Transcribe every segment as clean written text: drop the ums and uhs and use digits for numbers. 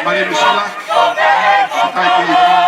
Maria Lucila, Tokaikolo,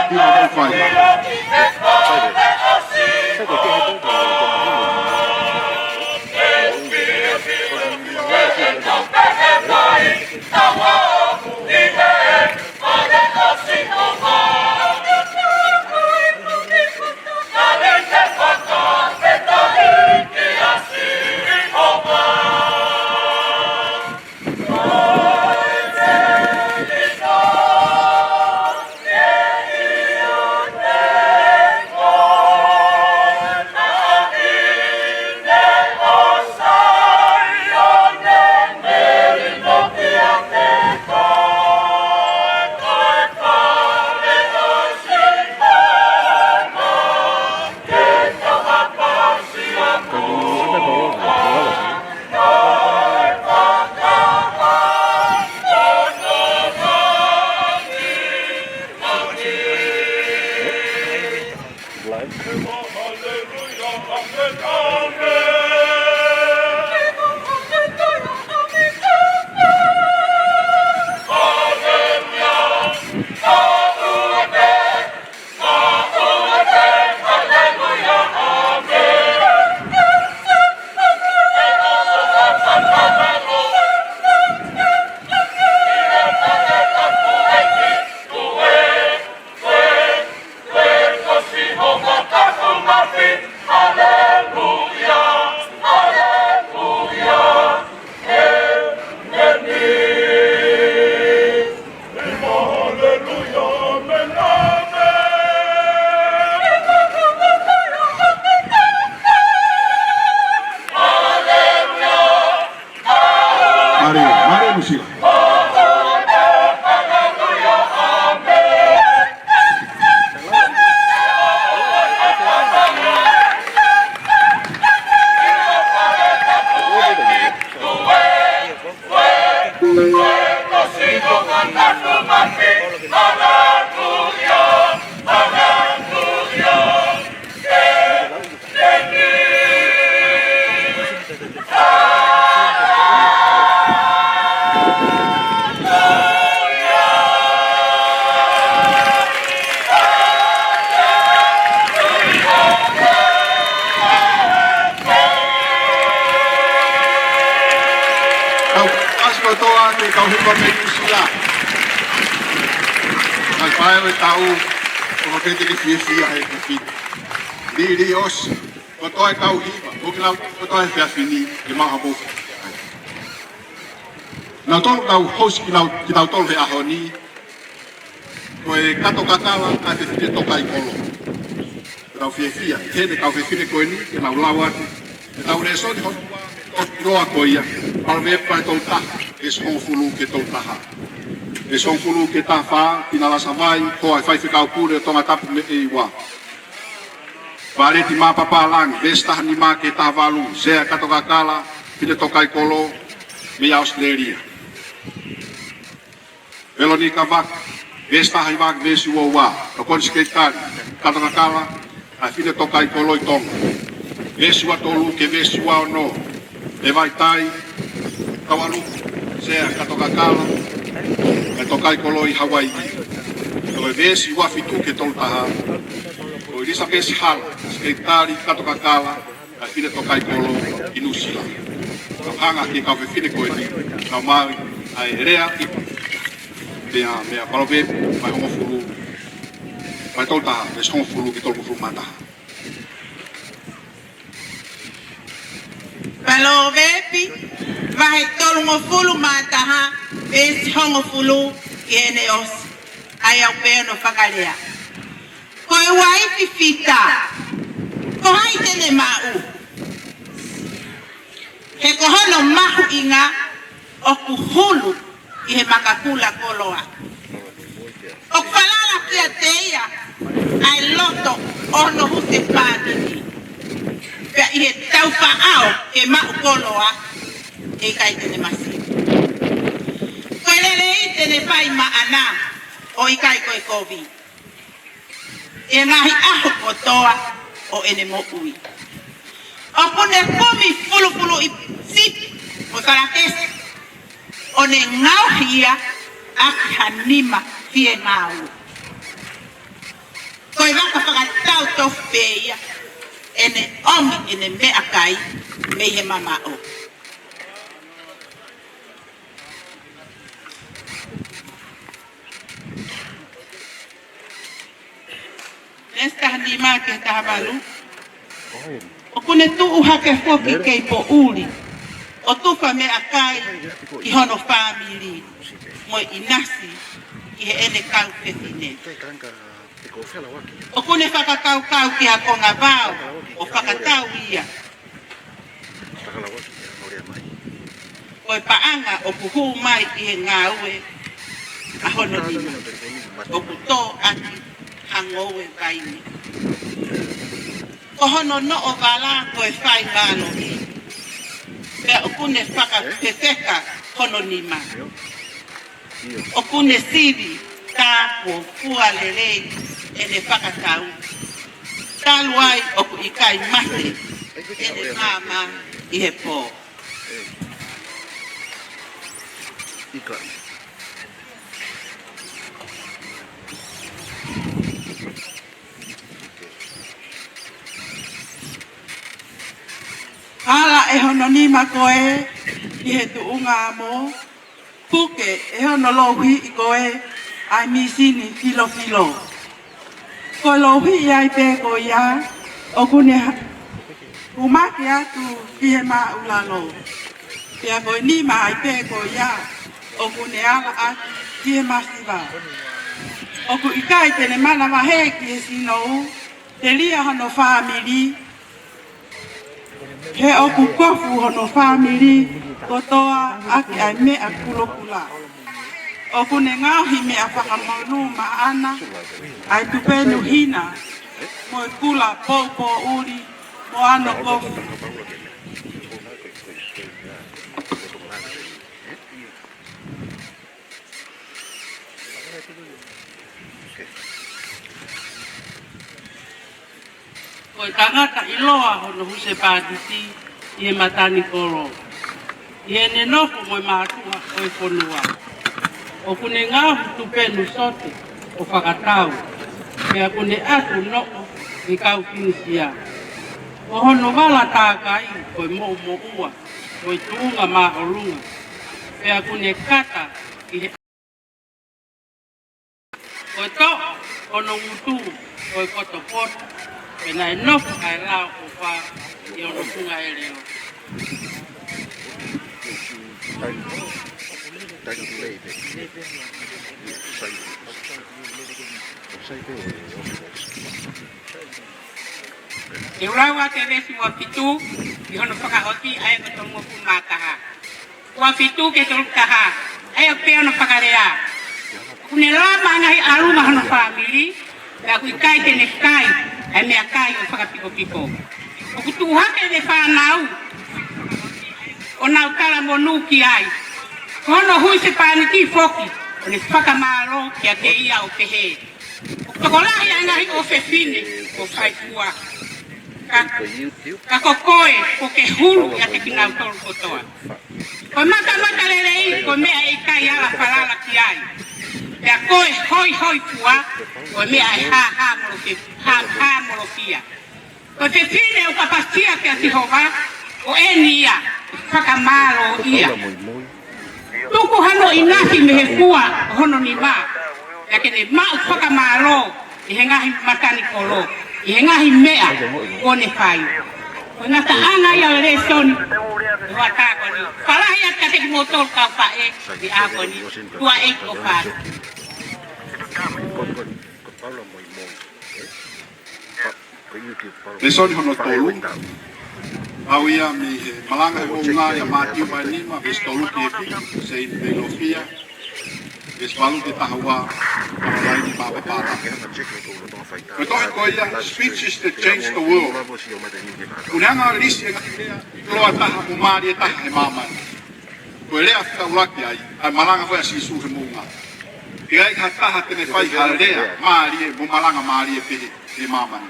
na tolu tau hosi ki tau tolu he ahoni koe kato kakala a te whine Tokaikolo tau whiewhia hene kau whiwhine koe ni ke nau lau atu e tau re soni honua o roa koe ia palo me epa e tau taha e son fulu ke tau taha e son fulu ke taha wha ki na lasa mai ko ai whaiwhi kau kure o tonga tapu me e iwa Vareti mapapa lang vesta ni ma ke taha walu sea kato kakala whine Tokaikolo me Australia Veloni kavak, vesta haivak vesi wowa, okon sketari, katakakala, a whine Tokaikolo i Tonga. Vesi wa tolu ke vesi wa ono, e vai tai, kawalu, sea katakakala, e Tokaikolo i Hawaii. Koe vesi wa fitu ke tolu taha, o ilisa vesi hala, sketari, katakakala, a whine Tokaikolo i Nusila. Hanga ki kau whine koe ni, kau mai, ai rea i mea palope mai hongo fulu mai tolta es hongo fulu ki tolku fulu mata palope vai tolungo fulu mata ha es hongo fulu ene os ai au peno fakalea ko e wai fifita ko hai tene mau he ko hono mahu inga o kuhulu I he makakula koloa. O palala kia teia ai loto ono hute pātini. Pea I he taupa ao e mau koloa e kai tene masi. Koe lele I tene pai maana o I kai koe kovi. E ngahi aho kotoa o ene mo ui. O pune komi fulu I sipi o karakesi. O ne ngau hia aki hanima fie ngau. Koe waka whakatau tofu peia, ene omi ene mea kai, me he Maamafo'ou. Nesta hanima ke tahawalu, o kune tuu hake foki kei po uli, o tufa mea kai ki hono family, mo inasi ki he ene kau kefine. O kune whakakau ki ha konga vau, o whakatau ia. Koe paanga o kuhu mai ki he ngā ue, a hono nima. O kuto aki hangoe vaini. Ko hono no o wala koe whai ngāno i. Pea o kune whakapeweka hono nima. O kune sivi tāko fua lelei ene whakatau. Tālu ai o ku ikai mate ene māma i he pō. Hala e hono nima koe i he tuunga mo. Puke e hono lohi i koe ai misini filo filo. Ko lohi i ai pe ko ia o kune umaki atu ki he maulalo. Pea koe nima ai pe ko ia o kune ala atu ki he masiva. O ku ikai tene mana wahe ki he sinou te lia hono family. He oku kofu hono family kotoa aki ai mea kulokula. Oku ne ngauhi mea whakamaunu maana ai tupenu hina mo kula popo uri mo ano kofu. Koe tangata iloa hono Nusipepa i he Tokaikolo. I ene nofu mo mātua koe whanua. O kune ngāhu tupenu sote o whakatau. Pea kune atu noko i kau kinisia. O hono wala tākai koe Maamafo'ou koe tuunga maholunga. Pea kune kata i he koe to ono ngutu koe koto. Pena e nofu kai rao o wha i ono tunga e leo. E uraua te resi ua fitu i hono whakaoti ai ko tongo kumataha. Ua fitu ke tolu taha ai o pe ono whakarea. Kune lama ngahi aruma hono family pea kui kai tene kai ai mea kai o whakapiko. O kutu hake de whanau o nau tala monu ki ai. Hono Nusipepa ni ki foki o ne whakamaro ki a te ia o pehe. O tokolahi a ngahi o whewhine o whaifua. Ka kokoe ko ke hulu ia te kinau tolu kotoa. Ko mata lelei ko mea e kai ala whalala ki ai. Pea koe hoi fua ko mea e ha molofia. Ko te whine o papasia ke a Tihova o enia whakamaro ia. Tuku hano inasi me he fua hono ni ma. Ia kene ma o whakamaro i he ngahi Tokaikolo. I he ngahi mea o ne whai. Ko ngata anga ia le soni. Ua tākoni. Whalahi atka te kimotol kau whae i ākoni. Tua eiko whātu. Le soni hono tolu. Au ia mi malanga e ngā ia mātiu mai nima, ves tolu ki e piki, se i filosofia, ves malu te tahua, lai ni Maamafo'ou. Me tohe ko ia, speeches that change the world. Uneanga lisi e ngakilea, loa taha mo maari e taha he mamani. Ko e lea whika uraki ai malanga hoi a sisu he munga. E ai ka taha tene whai ha lea maari e mo malanga maari e pehe he mamani.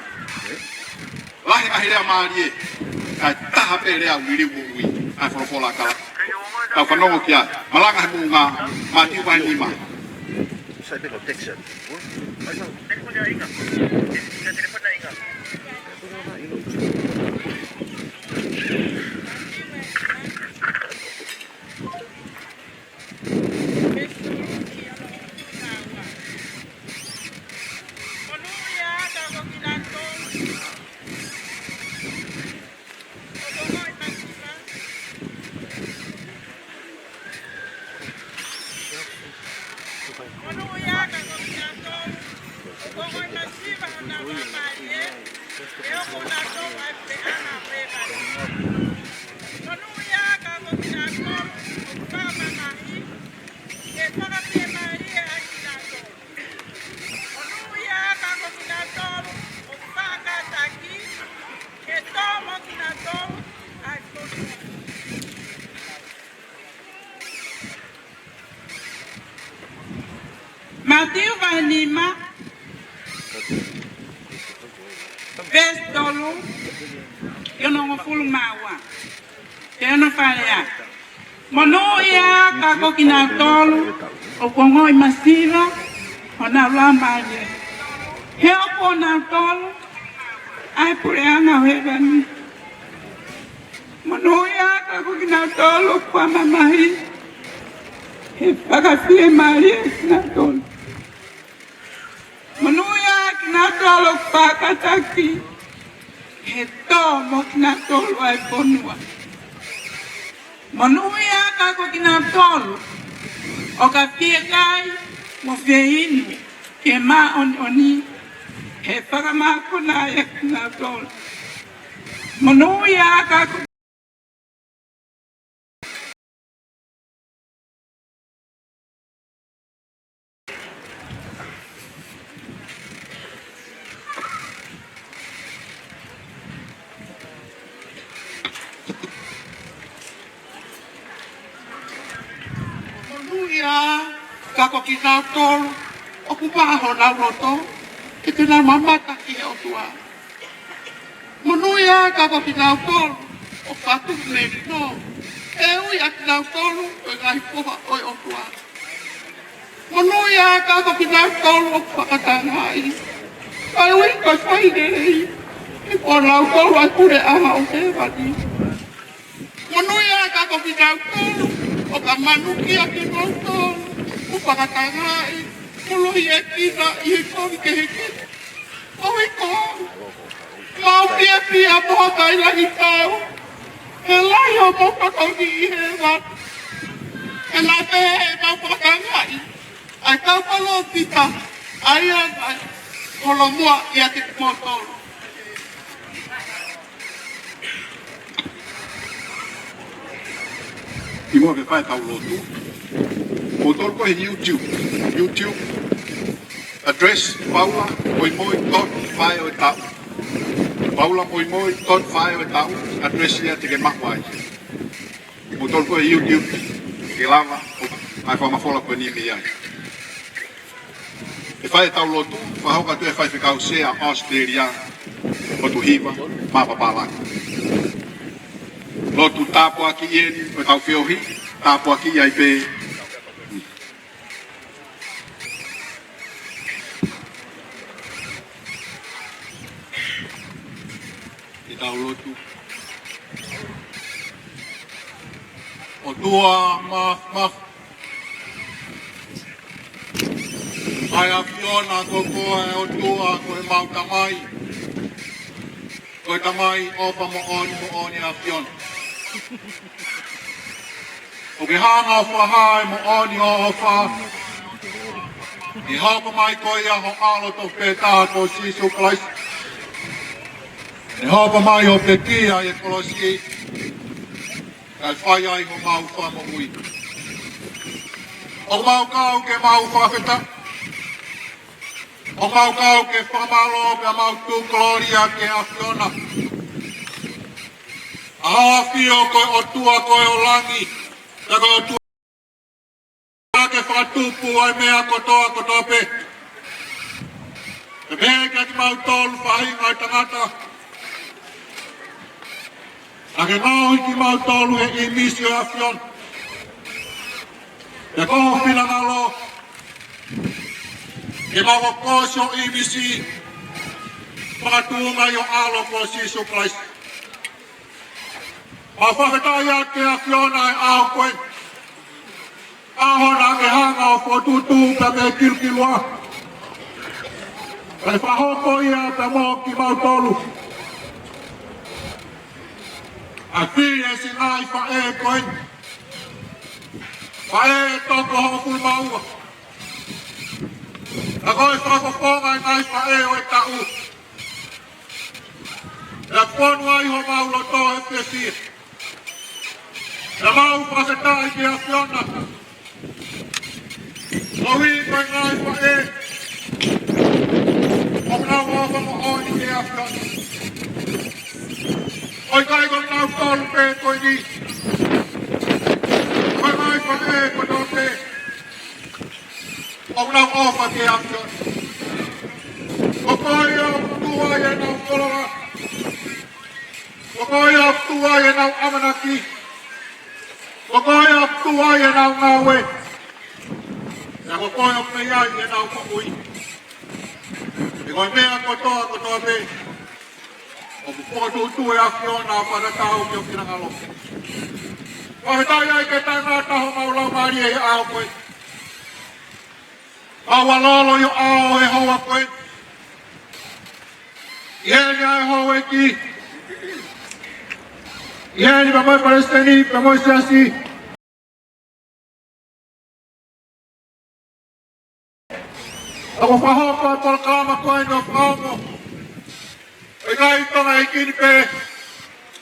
Lahi ahi lea maari e, kai taha pe lea wiri ui, ai Polokalama. Tau whanongo ki ai, malanga he munga, mātiu wahi nima. saya tengok teks kan. Telepon dia ingat. Dia telepon dah ingat. Matthew Vanima, Best Dolo, you know, full mawa. You know, Faria. Monoya, Kakokina Dolo, Okongo Masiva, on a Lambaye. Help on a Dolo, I put on a heaven. Monoya, Kakokina Dolo, Kwamamai. Pagafie Maria Kinatolo. Manuya Kinatolo Pakataki. Heto mo Kinatolo ay ponua. Manuya Kako Kinatolo. Okafie kai mo feinu. Kema oni. He pagamako na ya Kinatolo. Manuya Kako kako kinatol o kumaho na roto ito na mamata ki o tua monuya kako kinatol o patu merino eu ya kinatol o gai poha o tua monuya kako kinatol o pakatangai ai ui ko fai dei e por la ko wa kure ama o te vadi monuya kako kinatol o kamanuki a kinatol Pakatangai, mulo yakina iko keke. Oi ko. Mau pia mo kai lagi tau. Elai ho mo ko di hebat. Elate mau pakatangai. Ai tau palo kita. Ai ai. Kolo mua ia te motor. Imo ke pai tau lotu. Motor ko YouTube address Paula moi tot fai o tau Paula moi tot fai o tau address ia te ke makwai motor ko YouTube ke lava ai fa mafola ko ni mia e fai tau lotu fa hoka tu e fai fikau se a Australia o tu hiva ma papala lotu tapo aki ien o tau fiohi tapo aki ai pe Lotu. O tua ma ai a fiona ko o tua ko e mau tamai ko e tamai o pa mo oni a fiona o ke hanga o whahai mo oni o wha i hapa mai ko ia ho alo to peta ko sisu Christ e hapa mai o te kia e kolosi kai whai ai ho mau wha mo ui o mau kau ke mau whawheta o mau kau ke whamalo ke mau tu gloria ke a fiona a hawhio koe o tua koe o langi e koe o tua ke whatupu ai mea kotoa pe e mea ke mau tolu whahinga i tangata a ke mau ki mau tolu he imisio a fiona e koho whina ngalo E mau kosyo ibisi mga tunga yung alo ko Jesus Christ. Mawhakataya ke a Fiona e ao koe. Aho na ke hanga o potutu ka me kilkilua. Kai whahoko ia ka mo ki mautolu. A whie si ngai wha e koe. Wha e toko hoku maua. A koe whakaponga i ngai wha e o e tau. E ponu ai ho maulo to e pesia. E mau whasetai ki a Fiona. O hui koe ngai wha e. O nau ofa mo oi ki a Fiona. Oi kai koe nau tolu pe koe ni. Koe ngai wha e koe no pe. O nau ofa ki a Fiona. O koe o tua e nau kolora. O koe o tua e nau amanaki. O koe o tua e nau ngawe. E o koe o peiai e nau kokui. E koe mea kotoa pe. O kupoa tutu e a Fiona o wharatau ki o kirangalo. O he tai ai ke tai ngata ho maulau mari e ao koe. Awa lolo yo ao e hoa koe. Ieni ai hoa e ki. Ieni pa moi Palestini, pa moi Siasi. Ako whahoko e Polokalama koe no whaongo. E kai tonga e kini pe.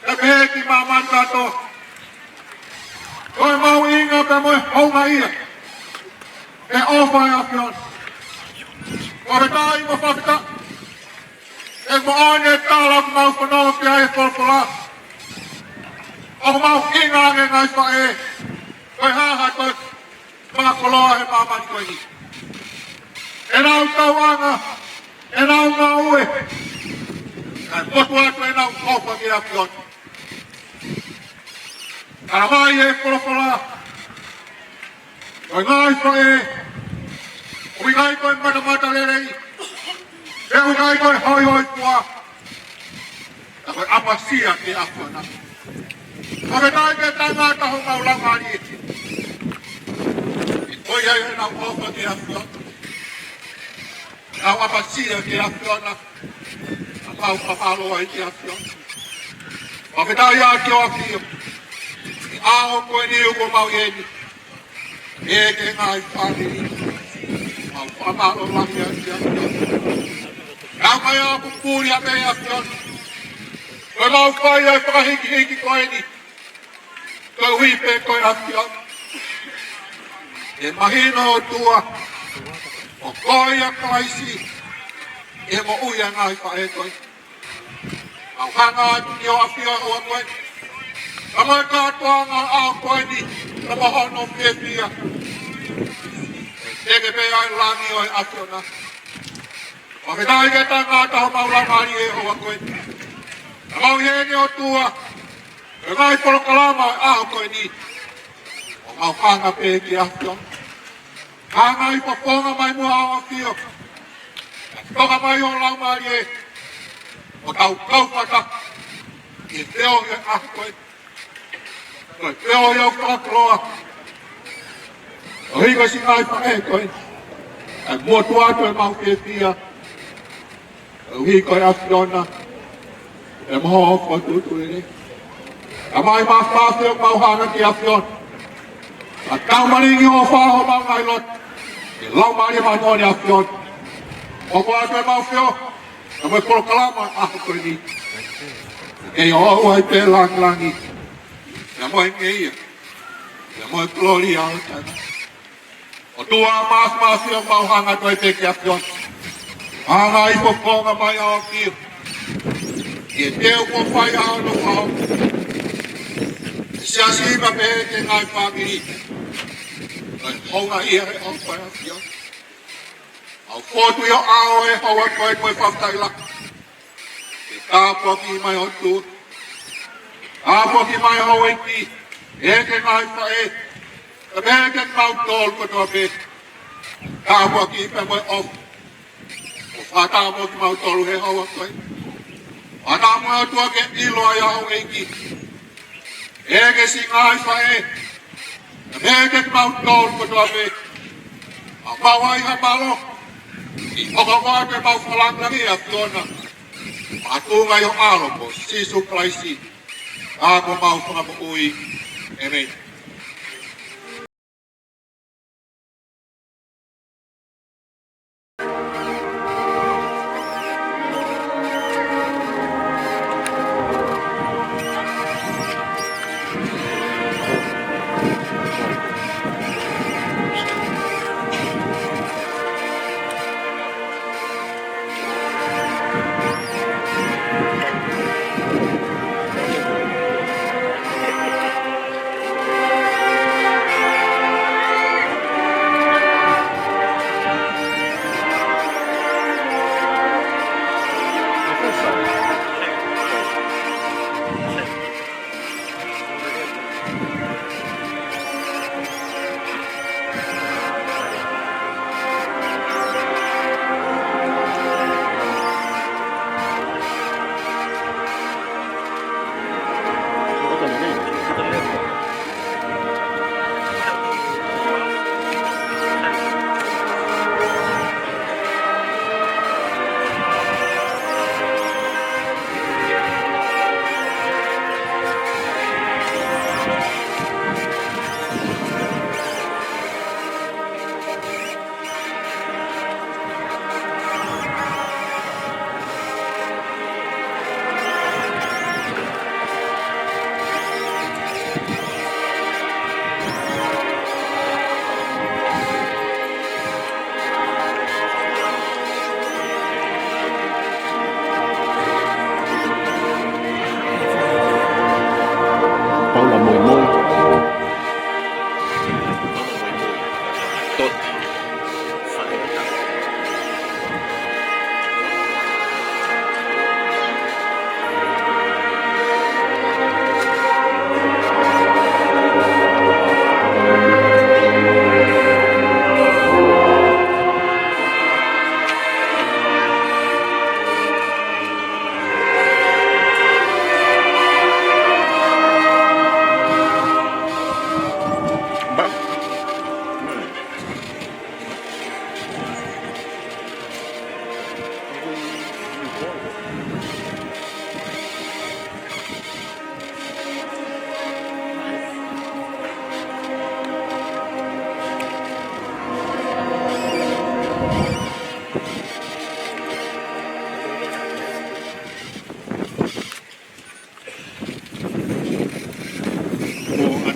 E peheki Maamafo'ou. Koe mau inga pe moi honga ia. E ofa e a Fiona. Koe tai mo whakita. E mo ane e tala ku mau whanau ki ai e Polokalama. Ako mau inga nge ngai wha e. Koe haha koe mga koloa he mamani koe ni. E nau tauanga. E nau ngā ue. Kai potu atu e nau ofa ki a Fiona. Kara mai e Polokalama. Koe ngai wha e. Ui ngai koe mata lerei. E ui ngai koe hoi pua. A koe apasia ki a Fiona. Koe tai ke tai ngata ho maulau mari e. I koe ai e nau ofa ki a Fiona. Nau apasia ki a Fiona. A pau papalo ai ki a Fiona. Koe tai a ki o a Fio. I aho koe ni uko mau ieni. E ke ngai whaniri. Mau whamalo langi a ki a Fiona. Nau mai a kumpuri a me a Fiona. Koe mau koe ai whakahiki koe ni. Koe huipe koe a Fiona. E mahino o tua. O koe a kaisi. E mo uia ngai whae koe. Au hanga atu ni o a Fiona ua koe. Kamai katoanga a koe ni. Kama hono pepia. Ege pe ai langi o a Fiona. O ke tai ke tai ngata ho maula mari e hoa koe. Kamau hene o tua. E ngai Polokalama e aho koe ni. O mau hanga pe ki a Fiona. Hanga i paponga mai mua a Fio. Toka mai o lau mari e. O tau kaupata. I teo e a koe. Koe teo e au kakroa. O hiko si ngai pa e koe. E mua tuatu e mau ke pia. O hiko e a Fiona. E maho o tutu e ne. A mai maa whawhi o mau hana ki a Fiona. A tau maringi o whaho mau ngai lot. E lau mari mau moni a Fiona. O koe atu e mau Fio. E moi Polokalama aho koe ni. E o ai pe langi. E moi ngeia. E moi gloria o tana. O tua maas Fio mau hanga toi pe ki a Fiona. Hanga i poponga mai a o Fio. E teo ko whai ao no whao. Siasi ma pe te ngai whamiri. Ai honga ia e au whai a Fio. Au whotu i o ao e haua koe koe whaftaila. E tāpua ki mai o tū. Tāpua ki mai ho e ki. E ke ngai whae. Ka me ke mau tōl kotoa pe. Tāpua ki pe moi ofu. Ata mo ki mau tolu he hawa kai. Ata mo atua ke ilo ya ho eiki. Ege singai fae. Ege mau tolu ko tua pe. Apa wai ha palo. Oka wai ke mau falang lagi ya tona. Aku ngai ho alo po si supply si. Ako mau Maamafo'ou ere.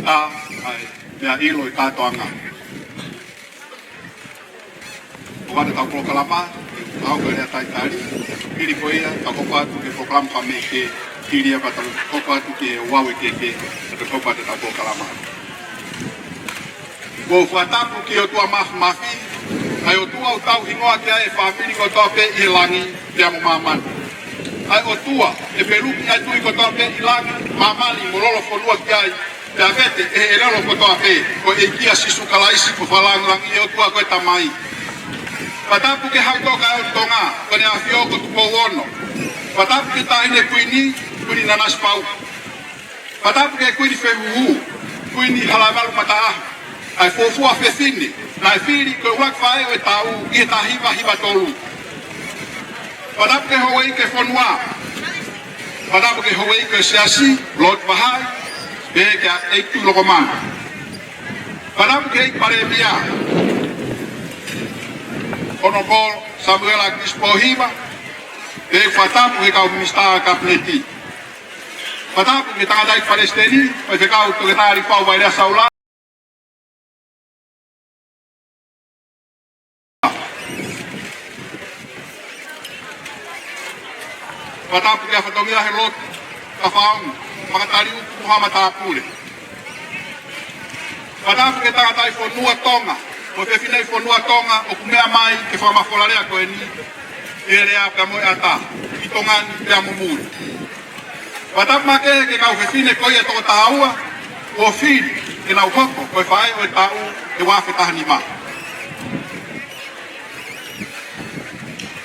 ta ai ya ilo ta Tonga. Wana ta Polokalama, au ke ta Itali, ili poia ta kopatu ke program pa me ke ili apa ta kopatu ke wawe ke ta kopatu ta Polokalama. Go fatapu ke o tua mafi, ai o tua o tau ingoa ke ai family ko tope ilangi dia mo maman. Ai o tua e peruki ai tui ko tope ilangi mamali mololo fonua ke ai. Ya vete e lelo ko tope ko e kia sisuka laisi ko falang e o tua ko tamai. Patapu ke hau toka o Tonga ko ne afio ko tupo wono. Patapu ke taine kuini nanas pau. Patapu ke kuini fehu kuini halamalu mata. Ai fofua fefini na fili ko wak fae o tau i ta hiva tolu. Patapu ke hoi ke fonua. Patapu ke hoi ke Siasi lot bahai be ke e tu lokoman. Patapu ke paremia. Ono bol Samuel Akispohiba e fatapu ke kau mista kapneti. Patapu ke tanga dai Palestini o ke kau to ke tari pau vai da saula. Patapu ke fatongia he lot ka faung makatari Muhammad Apule. Patapu ke tanga dai fonua Tonga. O te finai fonua Tonga o kumea mai ke whamafolarea koe ni e rea ka moe ata i tongani te amumuri. Watap make ke kau whewhine koe e toko tahaua o whiri e nau hoko koe whae o e tau e wawhe tahani ma.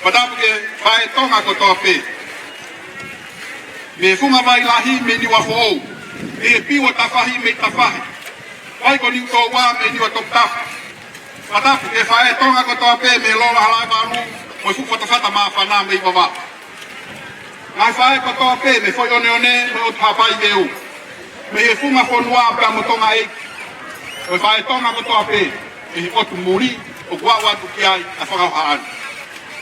Padapu ke fae tonga ko tope. Me funga vai lahi me ni Maamafo'ou. E piwa tafahi me tafahi. Vai ko ni toa me ni toktafa. Padapu ke fae tonga ko tope me lola halai baru. Mo fu fotofata mafana me baba. Ngai fae ko tope me foi one me o tapai meu. Me e funga fonua pa mo tonga e. Mo fae tonga ko tope. E otu muri o gua tu kiai a whakauhaan.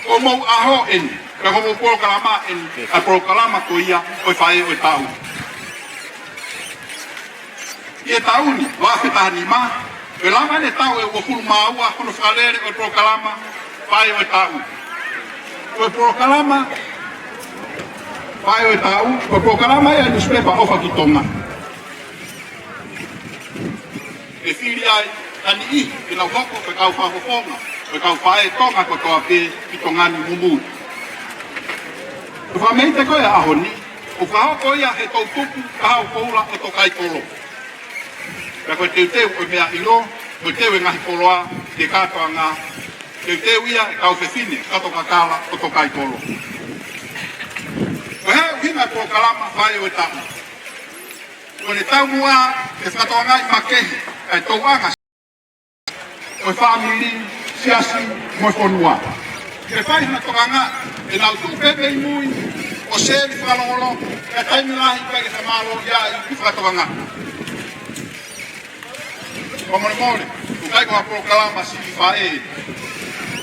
O mou aho en, ka homo Polokalama en, a Polokalama ko ia, o whae o tau. I e tau ni, wāwhetaha ni mā, o lama ne tau e o hulu māua, hulu whalere o Polokalama, whae o tau. O Polokalama, whae o tau, o Polokalama e a Nusipepa ofa ki Tonga. E whiri ai, tani i, e nau hoko, pe kau whahofonga, pe kau whae tonga ko toa pe, ki tongani mumu. O whameite koe aho ni, o whahoko ia he tau tupu, kahau koula o Tokaikolo. Pea koe teu o mea ilo, koe teu e ngahi poloa, te katoa ngā, teu ia e kau whewhine, kato kakala o Tokaikolo. Koe hea uhinga Polokalama whae o tau. Koe ne tau mua, e whakatoa ngai makehi, e tau anga, o family, Siasi, mo fonua. Ke whai hana tokanga, e nau tu pepe i mui, o seri whakalongolo, e taimi lahi pege whamalo ia i whakatokanga. O mone mone, tu kai koha Polokalama si i whae.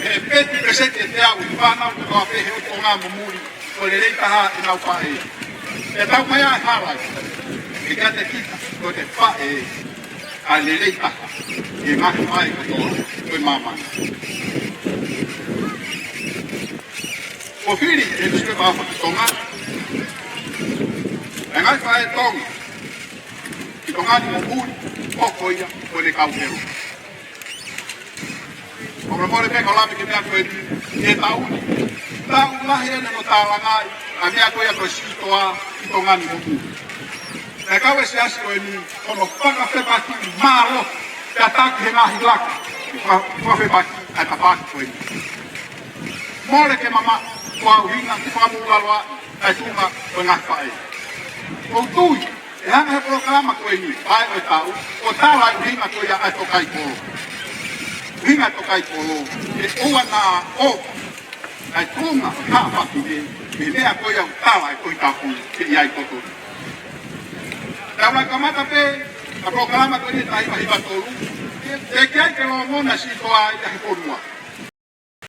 E peti presente te au, i whanau te koha pehe o tonga mumuri, o le reitaha i nau whae. E tau mai ai halai, e kia te kita, ko te whae, a le reitaha, e ngahi whae katoa, koe mamana. O whiri, e Nusipepa awha ki Tonga. E ngai whae tonga. Ki Tonga ni mumuri, oko ia, koe le kauhero. O mre peka o lami ke mea koe ni, e tauni. Tau lahi ene no tālangai, a mea koe a koe sitoa, ki Tonga ni mumuri. E kau e Siasi koe ni, ono whakawhepaki mālo, te ataki he ngahi laka. Whawhepaki, ai tapaki koe ni. Mole ke mama, kua uhinga, ki whamulaloa, ai tunga koe ngahi whae. O tui, e hanga he Polokalama koe ni, ai o tau, o tālai uhinga koe ia ai Tokaikolo. Uhinga Tokaikolo, e ua nā o, ai tunga o tāwhaki me mea koe ia tālai koe tāpui, ke iai kotori. Lavengamalie pe, a Polokalama koe ni tahi mahiwa tolu, te kiai ke lo mona si toa i ahi ponua.